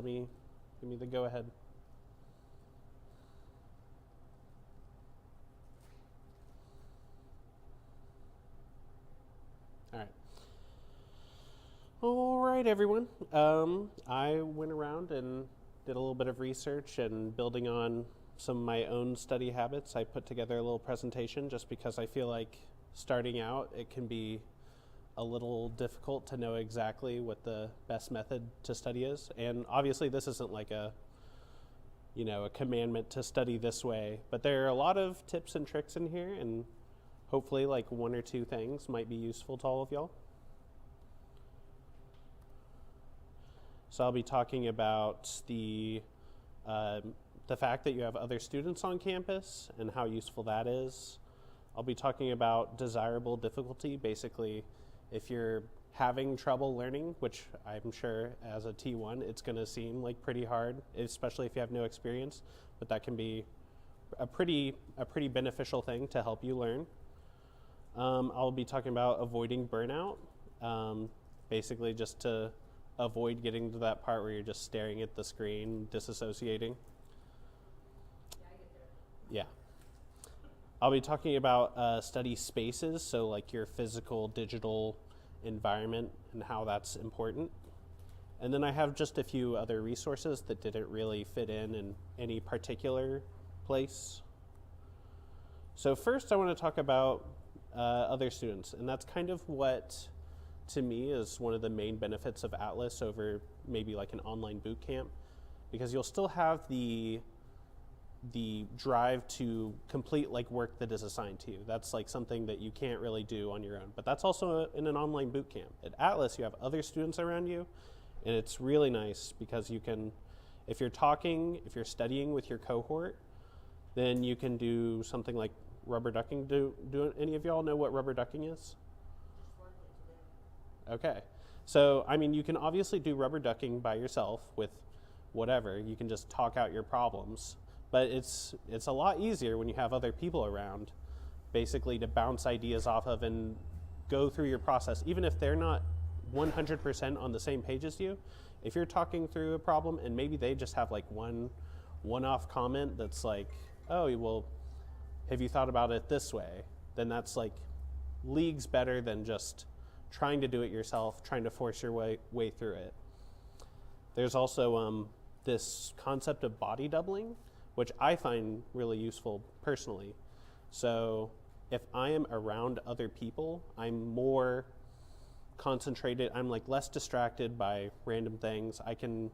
Give me the go ahead. All right. All right, everyone. I went around and did a little bit of research, and building on some of my own study habits, I put together a little presentation just because I feel like starting out, it can be a little difficult to know exactly what the best method to study is. And obviously this isn't like a commandment to study this way, but there are a lot of tips and tricks in here, and hopefully like one or two things might be useful to all of y'all. So I'll be talking about the fact that you have other students on campus and how useful that is. I'll be talking about desirable difficulty, basically if you're having trouble learning, which I'm sure as a T1 it's going to seem like pretty hard, especially if you have no experience, but that can be a pretty beneficial thing to help you learn. I'll be talking about avoiding burnout, basically just to avoid getting to that part where you're just staring at the screen, disassociating. Yeah, I get there. Yeah. I'll be talking about study spaces, so like your physical, digital environment and how that's important. And then I have just a few other resources that didn't really fit in any particular place. So first I want to talk about other students, and that's kind of what to me is one of the main benefits of Atlas over maybe like an online boot camp, because you'll still have the drive to complete like work that is assigned to you. That's like something that you can't really do on your own, but that's also in an online boot camp. At Atlas, you have other students around you, and it's really nice because you can, if you're studying with your cohort, then you can do something like rubber ducking. Do any of y'all know what rubber ducking is? Okay, so I mean, you can obviously do rubber ducking by yourself with whatever. You can just talk out your problems, but it's a lot easier when you have other people around, basically to bounce ideas off of and go through your process, even if they're not 100% on the same page as you. If you're talking through a problem and maybe they just have like one-off comment that's like, oh, well, have you thought about it this way? Then that's like leagues better than just trying to do it yourself, trying to force your way through it. There's also this concept of body doubling, which I find really useful personally. So if I am around other people, I'm more concentrated, I'm like less distracted by random things. I can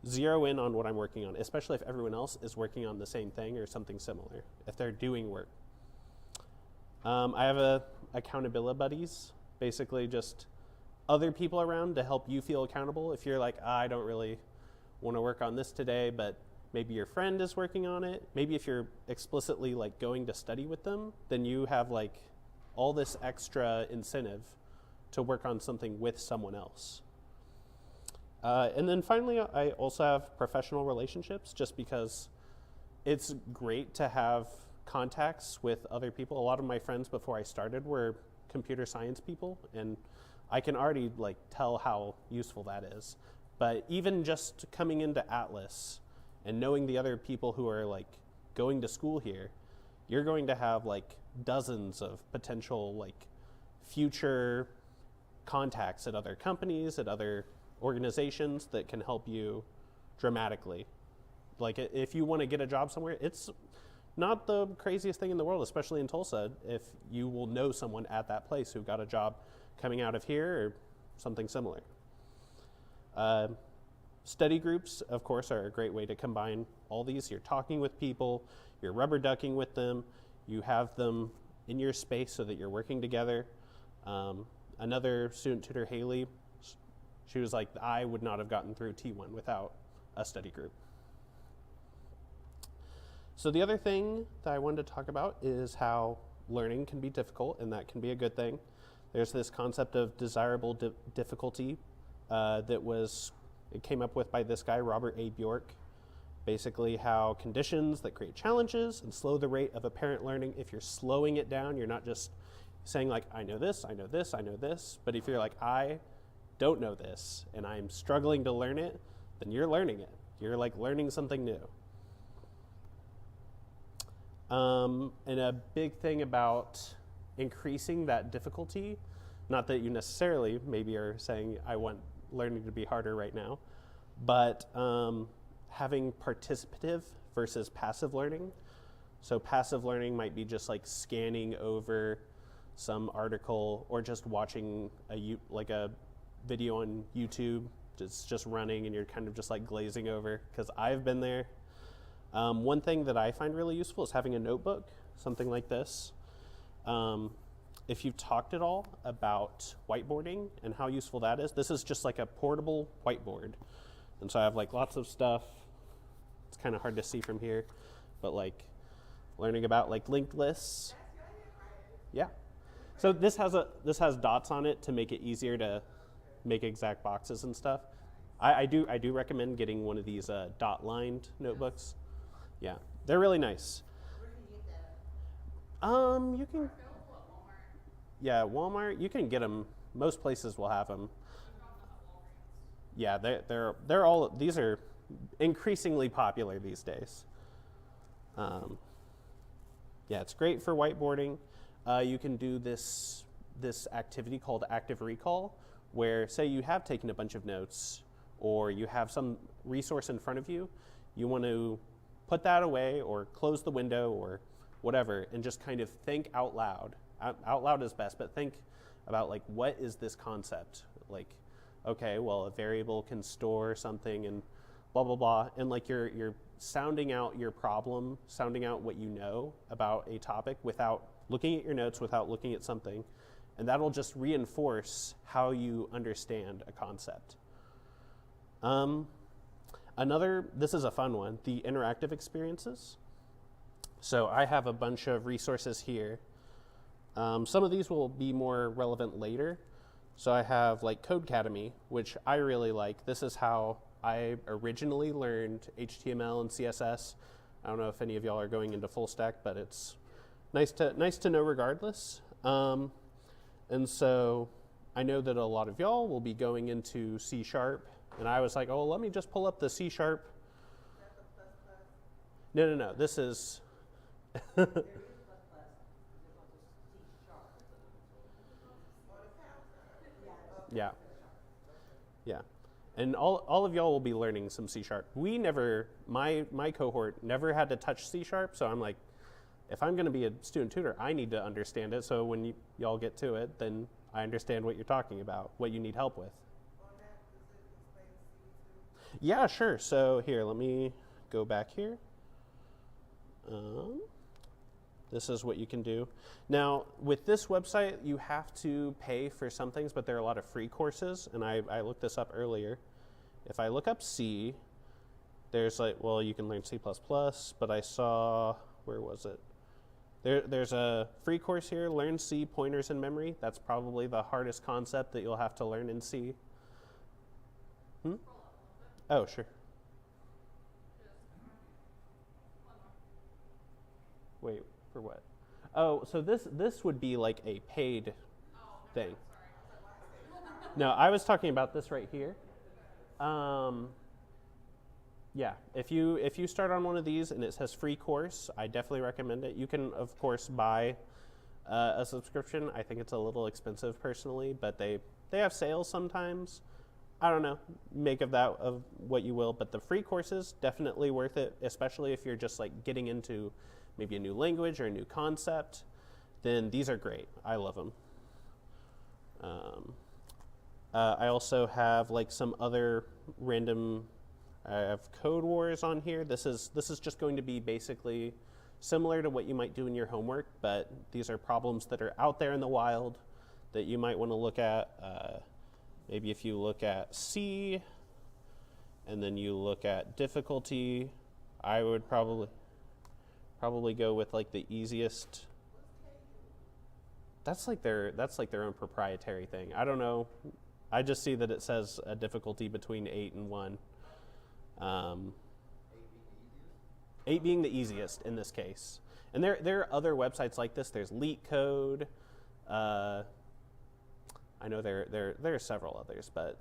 zero in on what I'm working on, especially if everyone else is working on the same thing or something similar, if they're doing work. I have accountability buddies, basically just other people around to help you feel accountable. If you're like, I don't really want to work on this today, but maybe your friend is working on it. Maybe if you're explicitly like going to study with them, then you have like all this extra incentive to work on something with someone else. And then finally, I also have professional relationships, just because it's great to have contacts with other people. A lot of my friends before I started were computer science people, and I can already like tell how useful that is. But even just coming into Atlas and knowing the other people who are like going to school here, you're going to have like dozens of potential like future contacts at other companies, at other organizations that can help you dramatically. Like if you want to get a job somewhere, it's not the craziest thing in the world, especially in Tulsa, if you will know someone at that place who got a job coming out of here or something similar. Study groups, of course, are a great way to combine all these. You're talking with people, you're rubber ducking with them, you have them in your space so that you're working together. Another student tutor, Haley, she was like, I would not have gotten through T1 without a study group. So the other thing that I wanted to talk about is how learning can be difficult, and that can be a good thing. There's this concept of desirable difficulty it came up with by this guy, Robert A. Bjork. Basically how conditions that create challenges and slow the rate of apparent learning. If you're slowing it down, you're not just saying like, I know this, I know this, I know this. But if you're like, I don't know this and I'm struggling to learn it, then you're learning it. You're like learning something new. And a big thing about increasing that difficulty, not that you necessarily maybe are saying, I want learning to be harder right now, but having participative versus passive learning. So passive learning might be just like scanning over some article or just watching a video on YouTube. It's just running and you're kind of just like glazing over, because I've been there. One thing that I find really useful is having a notebook, something like this. If you've talked at all about whiteboarding and how useful that is, this is just like a portable whiteboard. And so I have like lots of stuff. It's kind of hard to see from here, but like learning about like linked lists. Yeah. So this has dots on it to make it easier to make exact boxes and stuff. I do recommend getting one of these dot lined notebooks. Yeah, they're really nice. Where can you get that? You can. Yeah, Walmart. You can get them. Most places will have them. Yeah, they're all. These are increasingly popular these days. Yeah, it's great for whiteboarding. You can do this activity called active recall, where say you have taken a bunch of notes or you have some resource in front of you, you want to put that away or close the window or whatever and just kind of think out loud. Out loud is best, but think about like, what is this concept? Like, okay, well, a variable can store something and blah, blah, blah. And like you're sounding out your problem, sounding out what you know about a topic without looking at your notes, without looking at something. And that'll just reinforce how you understand a concept. This is a fun one, the interactive experiences. So I have a bunch of resources here. Some of these will be more relevant later. So I have like Codecademy, which I really like. This is how I originally learned HTML and CSS. I don't know if any of y'all are going into full stack, but it's nice to know regardless. And so I know that a lot of y'all will be going into C#, and I was like, oh, let me just pull up the C#. No. This is. Yeah. Yeah. And all of y'all will be learning some C#. We never, my cohort never had to touch C#, so I'm like, if I'm going to be a student tutor, I need to understand it, so when y'all get to it, then I understand what you're talking about, what you need help with. Yeah, sure. So here, let me go back here. This is what you can do. Now, with this website, you have to pay for some things, but there are a lot of free courses, and I looked this up earlier. If I look up C, there's like, well, you can learn C++, but I saw, where was it? There's a free course here, Learn C, Pointers and Memory. That's probably the hardest concept that you'll have to learn in C. Oh, sure. Wait, for what? Oh, so this would be like a paid thing. No, I was talking about this right here. Yeah, if you start on one of these and it says free course, I definitely recommend it. You can, of course, buy a subscription. I think it's a little expensive personally, but they have sales sometimes. I don't know, make of that of what you will, but the free courses, definitely worth it, especially if you're just like getting into maybe a new language or a new concept, then these are great. I love them. I also have like some other random, I have Code Wars on here. This is just going to be basically similar to what you might do in your homework, but these are problems that are out there in the wild that you might want to look at. Maybe if you look at C and then you look at difficulty, I would probably go with like the easiest. That's like their own proprietary thing. I don't know. I just see that it says a difficulty between 8 and 1. 8 being the easiest in this case. And there are other websites like this. There's LeetCode. I know there are several others, but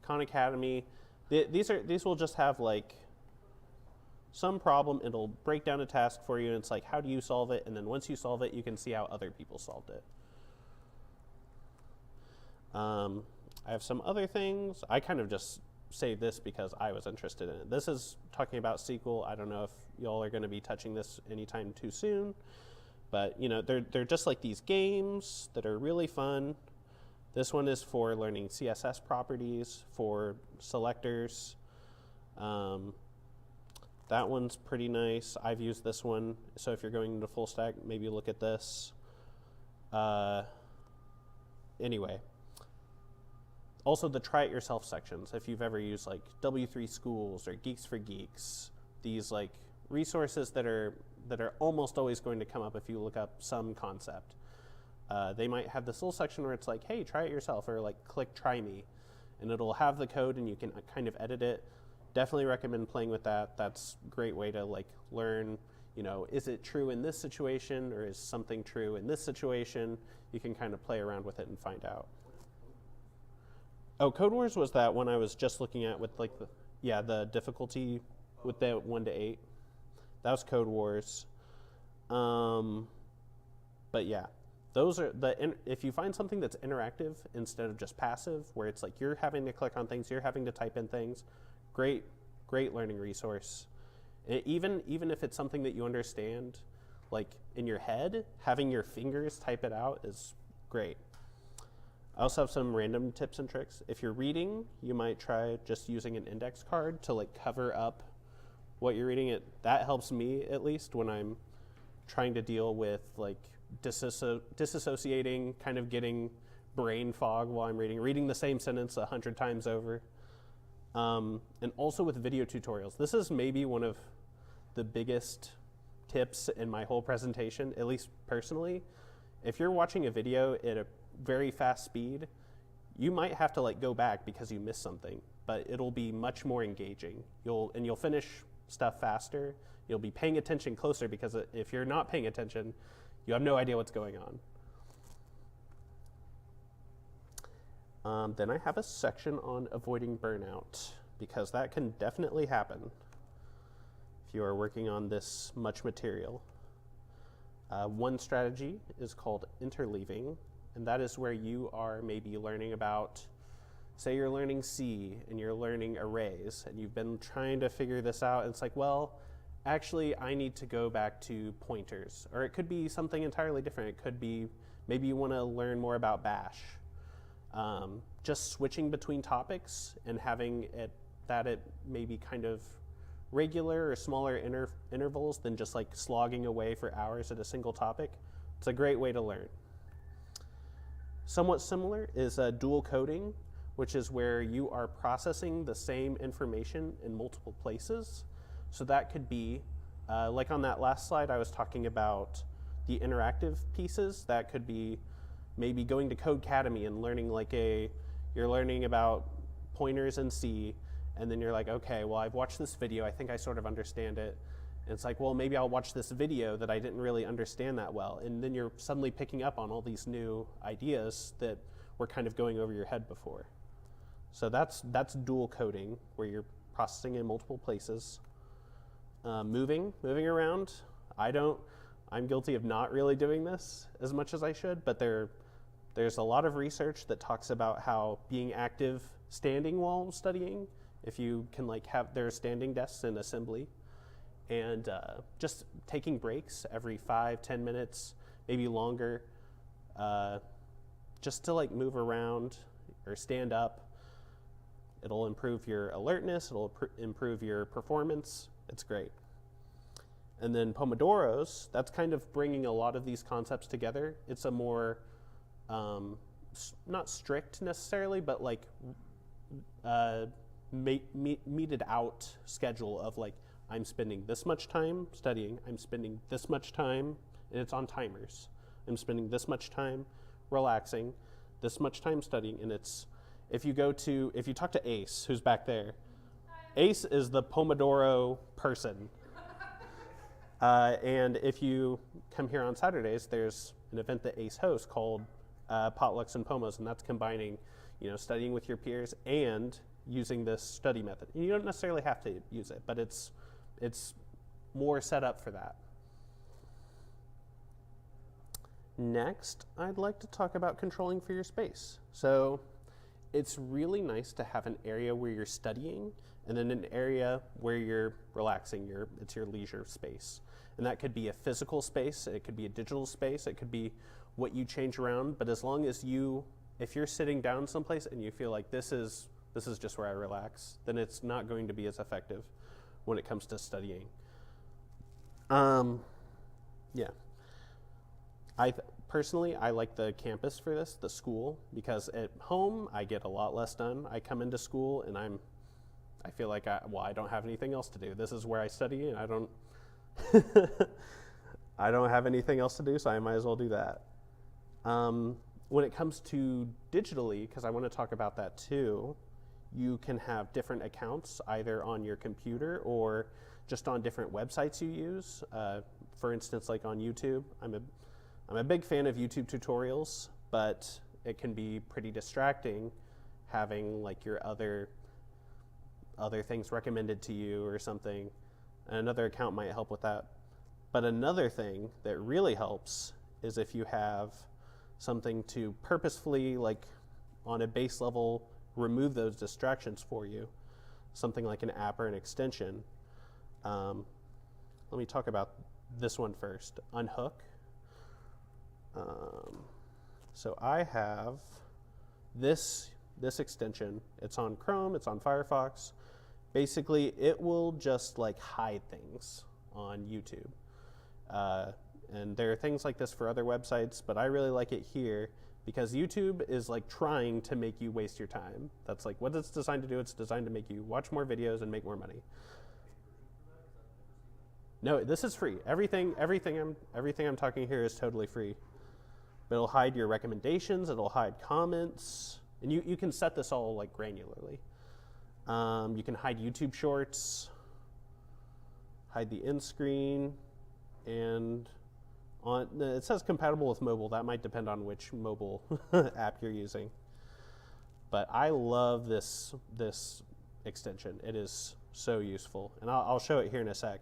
Khan Academy. These will just have like some problem. It'll break down a task for you, and it's like, how do you solve it? And then once you solve it, you can see how other people solved it. I have some other things. I kind of just saved this because I was interested in it. This is talking about SQL. I don't know if y'all are going to be touching this anytime too soon, but you know, they're just like these games that are really fun. This one is for learning CSS properties for selectors. That one's pretty nice. I've used this one. So if you're going into full stack, maybe look at this. Anyway. Also the try it yourself sections. If you've ever used like W3 Schools or Geeks for Geeks, these like resources that are almost always going to come up if you look up some concept. They might have this little section where it's like, hey, try it yourself, or like click try me, and it'll have the code and you can kind of edit it. Definitely recommend playing with that. That's a great way to like learn, you know, is it true in this situation or is something true in this situation? You can kind of play around with it and find out. Oh, Code Wars was that one I was just looking at with like the difficulty with the 1 to 8. That was Code Wars. But yeah, those are if you find something that's interactive instead of just passive, where it's like you're having to click on things, you're having to type in things, great learning resource. And even if it's something that you understand, like in your head, having your fingers type it out is great. I also have some random tips and tricks. If you're reading, you might try just using an index card to like cover up what you're reading. That helps me at least when I'm trying to deal with like disassociating, kind of getting brain fog while I'm reading the same sentence 100 times over. And also with video tutorials. This is maybe one of the biggest tips in my whole presentation, at least personally. If you're watching a video at a very fast speed, you might have to like go back because you missed something, but it'll be much more engaging. You'll finish stuff faster. You'll be paying attention closer, because if you're not paying attention, you have no idea what's going on. Then I have a section on avoiding burnout, because that can definitely happen if you are working on this much material. One strategy is called interleaving, and that is where you are maybe learning about, say you're learning C and you're learning arrays, and you've been trying to figure this out, and it's like, well, actually I need to go back to pointers. Or it could be something entirely different. It could be maybe you want to learn more about bash. Just switching between topics and having it maybe kind of regular or smaller intervals than just like slogging away for hours at a single topic. It's a great way to learn. Somewhat similar is dual coding, which is where you are processing the same information in multiple places. So that could be, like on that last slide, I was talking about the interactive pieces. That could be maybe going to Codecademy and learning you're learning about pointers in C, and then you're like, okay, well, I've watched this video, I think I sort of understand it. And it's like, well, maybe I'll watch this video that I didn't really understand that well. And then you're suddenly picking up on all these new ideas that were kind of going over your head before. So that's dual coding, where you're processing in multiple places. Moving around, I'm guilty of not really doing this as much as I should, but there's a lot of research that talks about how being active standing while studying, if you can have their standing desks in assembly, and just taking breaks every 5-10 minutes, maybe longer, just to move around or stand up. It'll improve your alertness, it'll improve your performance. It's great. And then Pomodoros, that's kind of bringing a lot of these concepts together. It's a more, not strict necessarily, but meted out schedule of I'm spending this much time studying, I'm spending this much time, and it's on timers. I'm spending this much time relaxing, this much time studying, and if you talk to Ace, who's back there, Ace is the Pomodoro person. And if you come here on Saturdays, there's an event that Ace hosts called Potlucks and Pomos, and that's combining, studying with your peers and using this study method. And you don't necessarily have to use it, but it's more set up for that. Next, I'd like to talk about controlling for your space. So it's really nice to have an area where you're studying and then an area where you're relaxing. It's your leisure space. And that could be a physical space, it could be a digital space, it could be what you change around, but as long as if you're sitting down someplace and you feel like this is just where I relax, then it's not going to be as effective when it comes to studying. Yeah. Personally, I like the campus for this, the school, because at home I get a lot less done. I come into school and I feel like I don't have anything else to do. This is where I study, and I don't I don't have anything else to do, so I might as well do that. When it comes to digitally, because I want to talk about that too, you can have different accounts either on your computer or just on different websites you use. For instance, like on YouTube, I'm a big fan of YouTube tutorials, but it can be pretty distracting having like your other things recommended to you or something. Another account might help with that. But another thing that really helps is if you have something to purposefully, like on a base level, remove those distractions for you. Something like an app or an extension. Let me talk about this one first. Unhook. So I have this extension. It's on Chrome, it's on Firefox. Basically, it will just like hide things on YouTube. And there are things like this for other websites, but I really like it here because YouTube is like trying to make you waste your time. That's like what it's designed to do. It's designed to make you watch more videos and make more money. No, this is free. Everything I'm talking here is totally free. But it'll hide your recommendations. It'll hide comments, and you can set this all like granularly. You can hide YouTube Shorts, hide the end screen, and it says compatible with mobile. That might depend on which mobile app you're using. But I love this extension. It is so useful, and I'll show it here in a sec.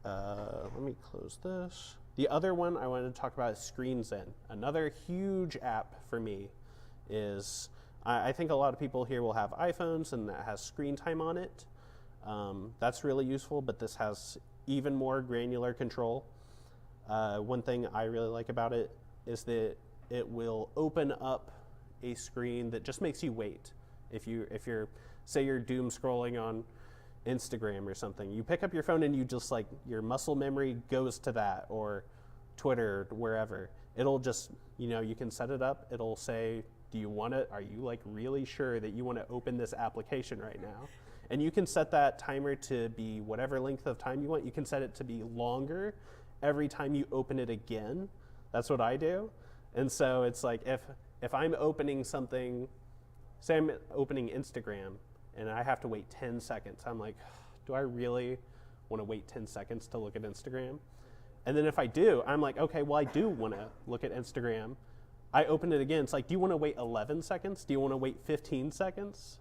Let me close this. The other one I wanted to talk about is ScreenZen. Another huge app for me is, I think a lot of people here will have iPhones and that has screen time on it. That's really useful, but this has even more granular control. One thing I really like about it is that it will open up a screen that just makes you wait. If you're, say you're doom scrolling on Instagram or something, you pick up your phone and you just like, your muscle memory goes to that, or Twitter, wherever. It'll just, you can set it up. It'll say, do you want it? Are you like really sure that you want to open this application right now? And you can set that timer to be whatever length of time you want. You can set it to be longer every time you open it again. That's what I do. And so it's like, if I'm opening something, say I'm opening Instagram, and I have to wait 10 seconds. I'm like, do I really want to wait 10 seconds to look at Instagram? And then if I do, I'm like, okay, well, I do want to look at Instagram. I open it again. It's like, do you want to wait 11 seconds? Do you want to wait 15 seconds?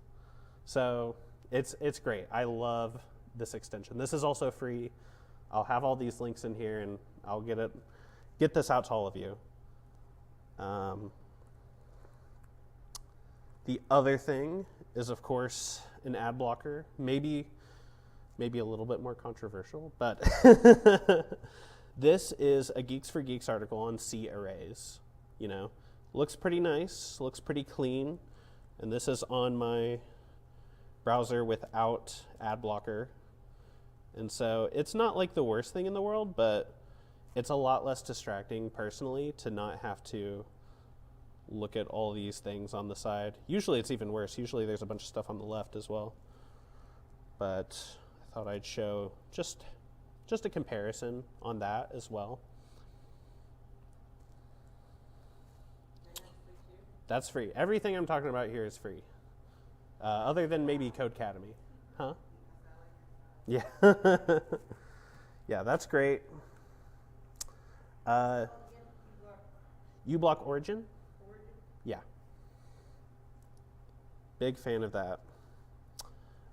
So it's great. I love this extension. This is also free. I'll have all these links in here, and I'll get this out to all of you. The other thing is, of course, an ad blocker. Maybe a little bit more controversial, but this is a Geeks for Geeks article on C arrays. Looks pretty nice, looks pretty clean, and this is on my browser without ad blocker. And so it's not like the worst thing in the world, but it's a lot less distracting personally to not have to look at all these things on the side. Usually it's even worse. Usually there's a bunch of stuff on the left as well. But I thought I'd show just a comparison on that as well. That's free. Everything I'm talking about here is free. Other than maybe Codecademy. Huh? Yeah. Yeah, that's great. uBlock Origin? Yeah. big fan of that.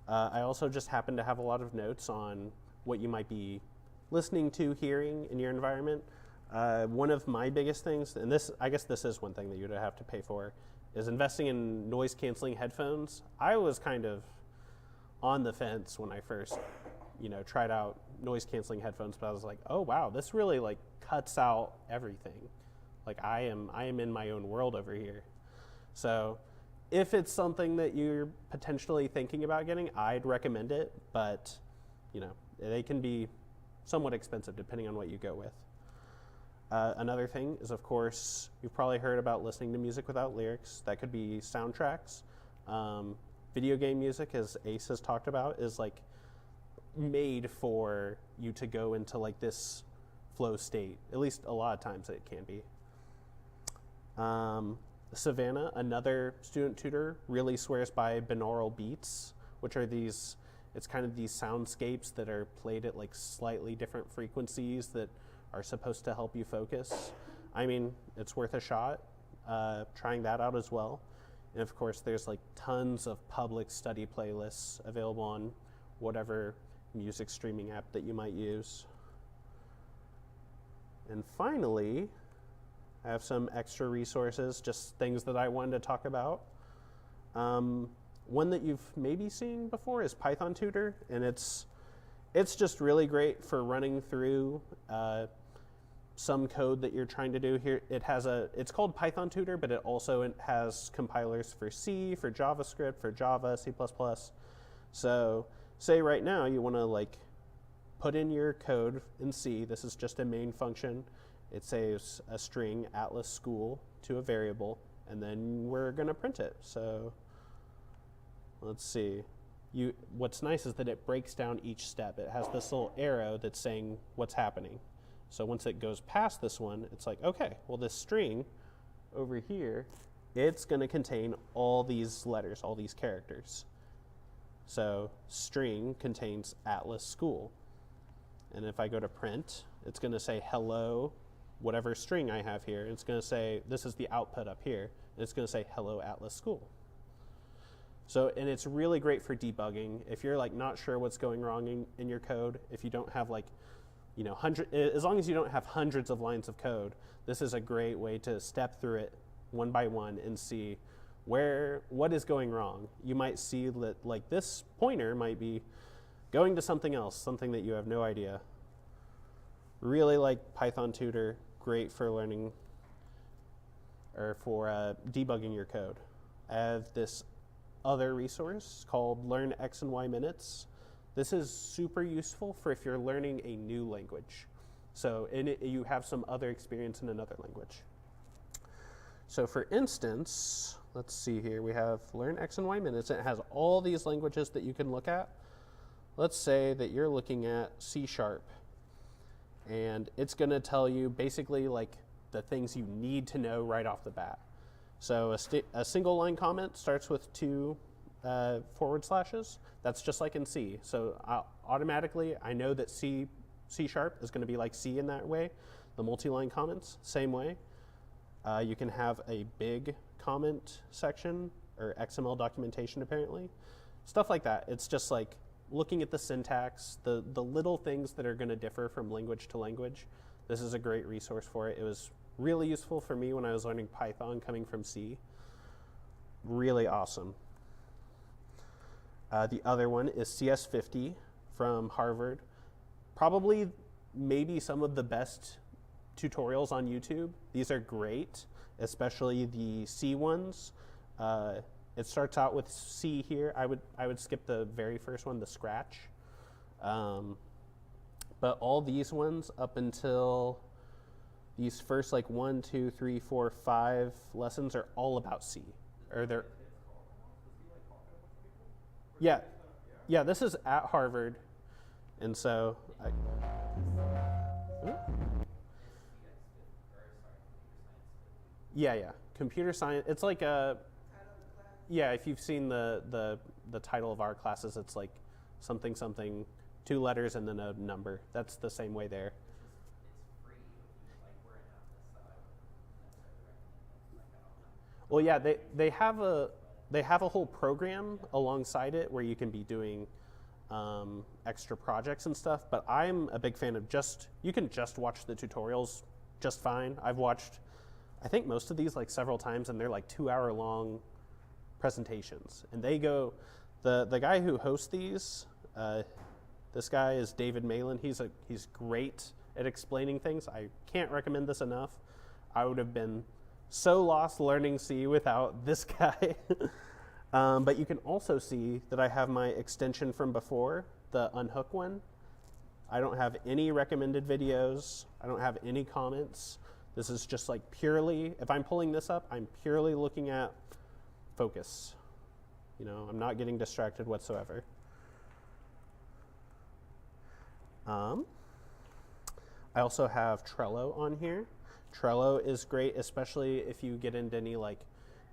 I also just happen to have a lot of notes on what you might be listening to, hearing in your environment. One of my biggest things, and I guess this is one thing that you'd have to pay for, is investing in noise canceling headphones. I was kind of on the fence when I first, tried out noise canceling headphones, but I was like, oh wow, this really like cuts out everything. Like I am in my own world over here. So if it's something that you're potentially thinking about getting, I'd recommend it, but they can be somewhat expensive depending on what you go with. Another thing is, of course, you've probably heard about listening to music without lyrics. That could be soundtracks. Video game music, as Ace has talked about, is like made for you to go into like this flow state. At least a lot of times it can be. Savannah, another student tutor, really swears by binaural beats, which are it's kind of these soundscapes that are played at like slightly different frequencies that are supposed to help you focus. I mean, it's worth a shot, trying that out as well. And of course, there's like tons of public study playlists available on whatever music streaming app that you might use. And finally, I have some extra resources, just things that I wanted to talk about. One that you've maybe seen before is Python Tutor, and it's just really great for running through some code that you're trying to do here. It's called Python Tutor, but it also has compilers for C, for JavaScript, for Java, C++. So say right now you want to like put in your code in C. This is just a main function. It saves a string Atlas School to a variable, and then we're going to print it. So let's see. What's nice is that it breaks down each step. It has this little arrow that's saying what's happening. So once it goes past this one, it's like, okay, well this string over here, it's going to contain all these letters, all these characters. So string contains Atlas School. And if I go to print, it's going to say hello, whatever string I have here. It's going to say, this is the output up here. And it's going to say hello Atlas School. So, and it's really great for debugging. If you're like not sure what's going wrong in your code, if you don't have like, as long as you don't have hundreds of lines of code, this is a great way to step through it one by one and see what is going wrong. You might see that like this pointer might be going to something else, something that you have no idea. Really like Python Tutor, great for learning or for debugging your code. I have this other resource called Learn X and Y Minutes. This is super useful for if you're learning a new language. So you have some other experience in another language. So for instance, let's see here, we have Learn X and Y Minutes. It has all these languages that you can look at. Let's say that you're looking at C#, and it's going to tell you basically like the things you need to know right off the bat. So a single line comment starts with 2 forward slashes. That's just like in C. So automatically, I know that C# is going to be like C in that way. The multi-line comments, same way. You can have a big comment section or XML documentation apparently. Stuff like that. It's just like looking at the syntax, the little things that are going to differ from language to language. This is a great resource for it. It was really useful for me when I was learning Python coming from C. Really awesome. The other one is CS50 from Harvard. Probably maybe some of the best tutorials on YouTube. These are great, especially the C ones. It starts out with C here. I would skip the very first one, the scratch. But all these ones up until these first like 1, 2, 3, 4, 5 lessons are all about C. Or they're yeah, this is at Harvard, and so yeah, computer science. It's like if you've seen the title of our classes, it's like something 2 letters and then a number. That's the same way there. Well, yeah, they have they have a whole program alongside it where you can be doing extra projects and stuff, but I'm a big fan of you can just watch the tutorials just fine. I've watched, I think most of these like several times, and they're like 2-hour long presentations. And they go, the guy who hosts these, this guy is David Malin. He's great at explaining things. I can't recommend this enough. I would have been so lost learning C without this guy. But you can also see that I have my extension from before, the unhook one. I don't have any recommended videos. I don't have any comments. This is just like purely, if I'm pulling this up, I'm purely looking at focus. You know, I'm not getting distracted whatsoever. I also have Trello on here. Trello is great, especially if you get into any like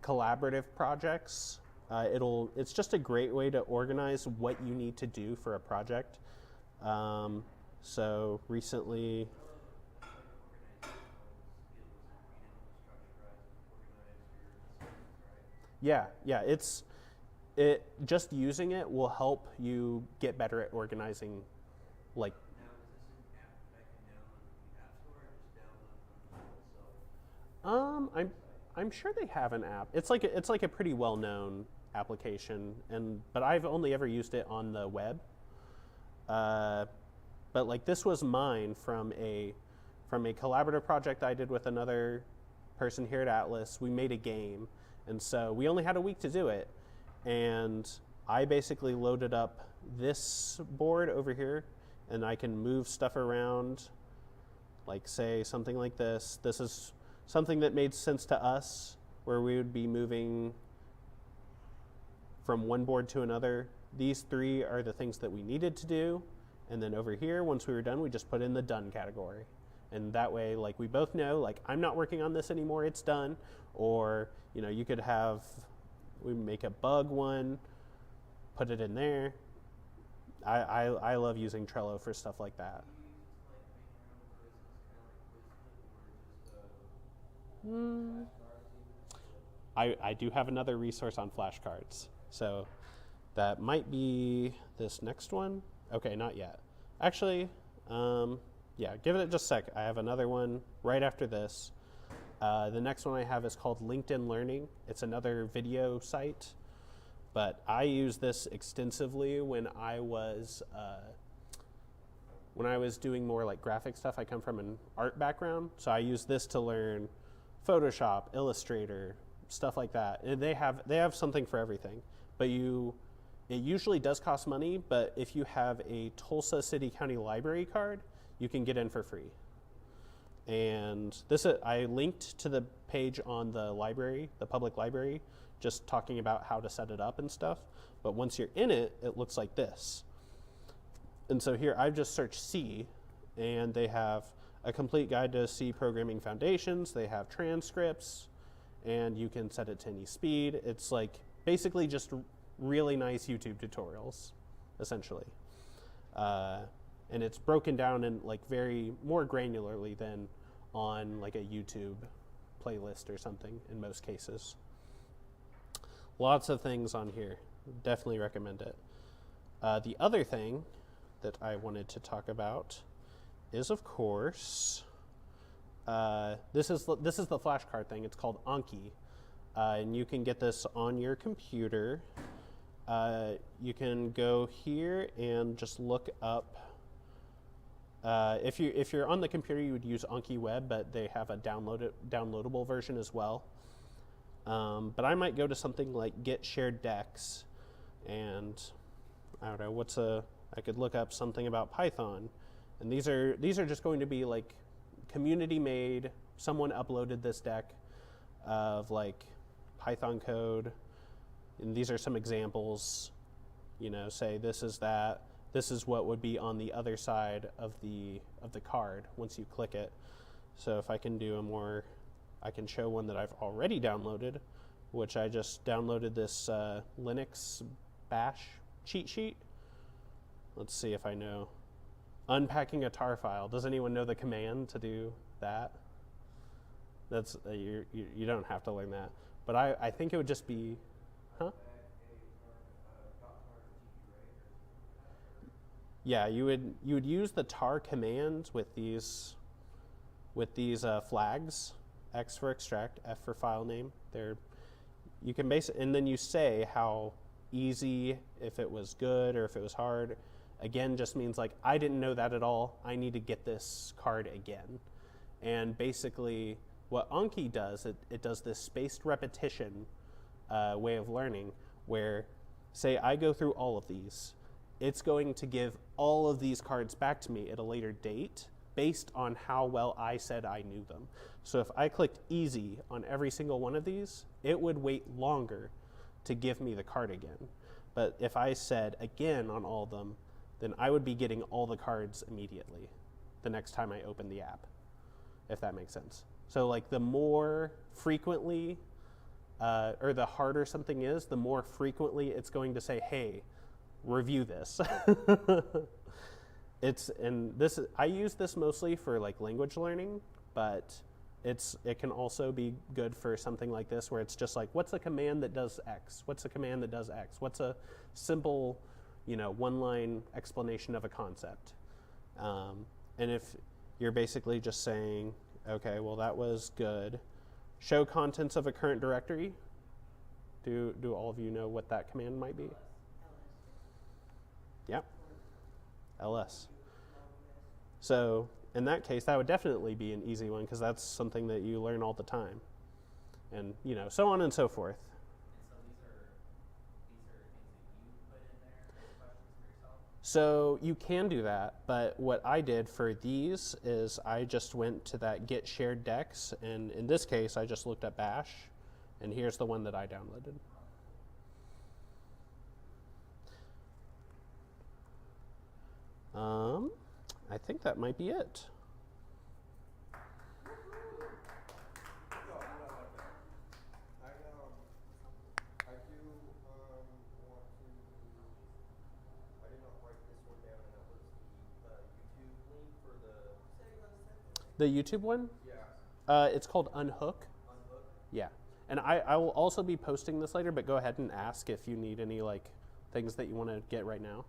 collaborative projects. It's just a great way to organize what you need to do for a project. So recently, yeah, just using it will help you get better at organizing, like. Now, is this an app that I can download from the App Store or just download from the itself? I'm sure they have an app. It's like a pretty well-known application, but I've only ever used it on the web. But like this was mine from a collaborative project I did with another person here at Atlas. We made a game, and so we only had a week to do it. And I basically loaded up this board over here, and I can move stuff around, like say something like this. This is something that made sense to us, where we would be moving from one board to another. These 3 are the things that we needed to do. And then over here, once we were done, we just put in the done category. And that way, like we both know, like I'm not working on this anymore, it's done. Or, you know, you could have, we make a bug one, put it in there. I love using Trello for stuff like that. I do have another resource on flashcards. So that might be this next one. Okay, not yet. Actually, yeah, give it just a sec. I have another one right after this. The next one I have is called LinkedIn Learning. It's another video site, but I use this extensively when I was doing more like graphic stuff. I come from an art background, so I use this to learn Photoshop, Illustrator, stuff like that. And they have something for everything, but it usually does cost money, but if you have a Tulsa City County Library card, you can get in for free. And I linked to the page on the library, the public library, just talking about how to set it up and stuff. But once you're in it, it looks like this. And so here I've just searched C, and they have a complete guide to C programming foundations. They have transcripts, and you can set it to any speed. It's like basically just really nice YouTube tutorials, essentially. And it's broken down in like more granularly than on like a YouTube playlist or something in most cases. Lots of things on here. Definitely recommend it. The other thing that I wanted to talk about is, of course, this is the flashcard thing. It's called Anki, and you can get this on your computer. You can go here and just look up. If you're on the computer, you would use Anki Web, but they have a downloadable version as well. But I might go to something like Get Shared Decks, and I don't know I could look up something about Python, and these are just going to be like community made. Someone uploaded this deck of like Python code, and these are some examples. You know, say this is that. This is what would be on the other side of the card once you click it. So if I can do I can show one that I've already downloaded, which I just downloaded this Linux bash cheat sheet. Let's see if I know. Unpacking a tar file. Does anyone know the command to do that? That's you don't have to learn that. But I think it would just be Huh? .tar Yeah, you would use the tar command with these flags, X for extract, F for file name. You can and then you say how easy, if it was good or if it was hard. Again, just means like, I didn't know that at all. I need to get this card again. And basically, what Anki does, it does this spaced repetition way of learning where, say, I go through all of these. It's going to give all of these cards back to me at a later date based on how well I said I knew them. So if I clicked easy on every single one of these, it would wait longer to give me the card again. But if I said again on all of them, then I would be getting all the cards immediately the next time I open the app, if that makes sense. So like the more frequently or the harder something is, the more frequently it's going to say, hey, review this. I use this mostly for like language learning, but it can also be good for something like this where it's just like, what's a command that does X? What's a command that does X? What's a simple, one-line explanation of a concept? And if you're basically just saying, okay, well that was good. Show contents of a current directory. Do all of you know what that command might be? Yep. ls. So in that case, that would definitely be an easy one because that's something that you learn all the time. And, so on and so forth. So you can do that, but what I did for these is I just went to that get shared decks, and in this case, I just looked at bash, and here's the one that I downloaded. I think that might be it. The YouTube one? Yeah. It's called Unhook. Unhook? Yeah. And I will also be posting this later, but go ahead and ask if you need any things that you want to get right now.